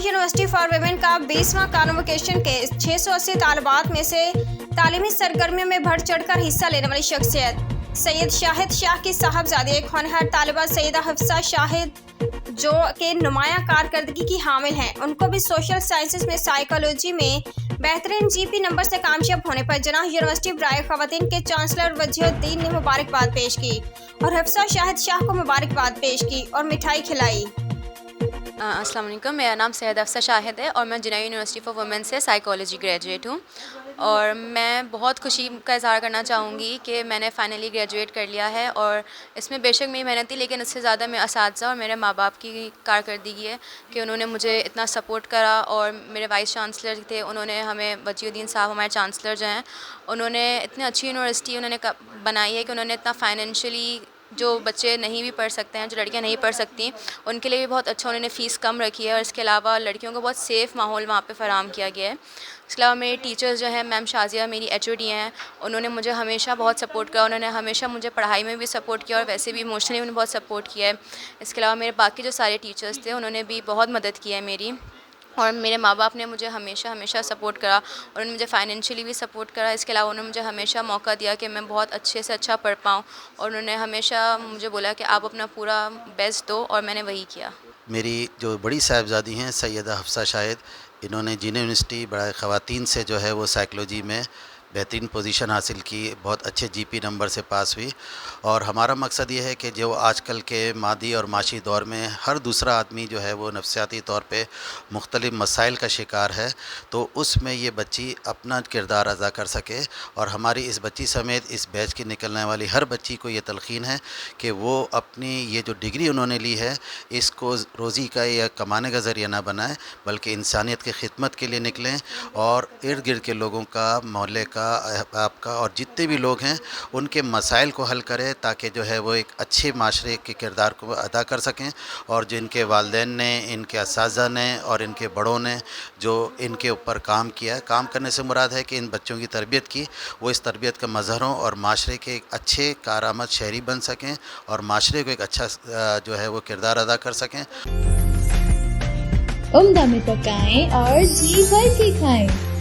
University for women کا 20واں convocation کے 680 طالبات میں سے تعلیمی سرگرمیوں میں بڑھ چڑھ کر حصہ لینے والی شخصیت سید شاہد شاہ کی صاحبزادی ایک ہونہار طالبہ سیدہ حفصہ شاہد جو کہ نمایاں کارکردگی کی حامل ہیں، ان کو بھی سوشل سائنسز میں سائیکالوجی میں بہترین جی پی نمبر سے کامیاب ہونے پر جناح یونیورسٹی برائے خواتین کے چانسلر وجیہ الدین نے مبارکباد پیش کی اور حفصہ شاہد شاہ کو مبارکباد پیش کی اور مٹھائی کھلائی۔ السلام علیکم، میرا نام سید حفصہ شاہد ہے اور میں جناح یونیورسٹی فار وومن سے سائیکالوجی گریجویٹ ہوں، اور میں بہت خوشی کا اظہار کرنا چاہوں گی کہ میں نے فائنلی گریجویٹ کر لیا ہے، اور اس میں بے شک میری محنت تھی، لیکن اس سے زیادہ میرے اساتذہ اور میرے ماں باپ کی کارکردگی ہے کہ انہوں نے مجھے اتنا سپورٹ کرا، اور میرے وائس چانسلر تھے، انہوں نے ہمیں وجیہ الدین صاحب ہمارے چانسلر جو ہیں، انہوں نے اتنی اچھی یونیورسٹی انہوں نے بنائی ہے کہ انہوں نے اتنا فائنینشلی جو بچے نہیں بھی پڑھ سکتے ہیں، جو لڑکیاں نہیں پڑھ سکتی، ان کے لیے بھی بہت اچھا انہوں نے فیس کم رکھی ہے، اور اس کے علاوہ لڑکیوں کو بہت سیف ماحول وہاں پہ فراہم کیا گیا ہے۔ اس کے علاوہ میرے ٹیچرز جو ہیں، میم شازیہ میری ایچ او ڈی ہیں، انہوں نے مجھے ہمیشہ بہت سپورٹ کیا، انہوں نے ہمیشہ مجھے پڑھائی میں بھی سپورٹ کیا اور ویسے بھی ایموشنلی انہوں نے بہت سپورٹ کیا ہے۔ اس کے علاوہ میرے باقی جو سارے ٹیچرز تھے، انہوں نے بھی بہت مدد کی ہے میری، اور میرے ماں باپ نے مجھے ہمیشہ سپورٹ کرا، انہوں نے مجھے فائنینشلی بھی سپورٹ کرا۔ اس کے علاوہ انہوں نے مجھے ہمیشہ موقع دیا کہ میں بہت اچھے سے اچھا پڑھ پاؤں، اور انہوں نے ہمیشہ مجھے بولا کہ آپ اپنا پورا بیسٹ دو، اور میں نے وہی کیا۔ میری جو بڑی صاحبزادی ہیں سیدہ حفصہ شاہد، انہوں نے جناح یونیورسٹی برائے خواتین سے جو ہے وہ سائیکالوجی میں بہترین پوزیشن حاصل کی، بہت اچھے جی پی نمبر سے پاس ہوئی، اور ہمارا مقصد یہ ہے کہ جو آج کل کے مادی اور معاشی دور میں ہر دوسرا آدمی جو ہے وہ نفسیاتی طور پہ مختلف مسائل کا شکار ہے، تو اس میں یہ بچی اپنا کردار ادا کر سکے، اور ہماری اس بچی سمیت اس بیچ کی نکلنے والی ہر بچی کو یہ تلقین ہے کہ وہ اپنی یہ جو ڈگری انہوں نے لی ہے اس کو روزی کا یا کمانے کا ذریعہ نہ بنائیں، بلکہ انسانیت کی خدمت کے لیے نکلیں، اور ارد گرد کے لوگوں کا، محلے کا، آپ کا، اور جتنے بھی لوگ ہیں ان کے مسائل کو حل کرے، تاکہ جو ہے وہ ایک اچھے معاشرے کے کردار کو ادا کر سکیں، اور جن کے والدین نے، ان کے اساتذہ نے اور ان کے بڑوں نے جو ان کے اوپر کام کیا ہے، کام کرنے سے مراد ہے کہ ان بچوں کی تربیت کی، وہ اس تربیت کا مظہر ہوں اور معاشرے کے ایک اچھے کارآمد شہری بن سکیں، اور معاشرے کو ایک اچھا جو ہے وہ کردار ادا کر سکیں۔ عمدہ میں پکائیں اور جی بھر کے کھائیں۔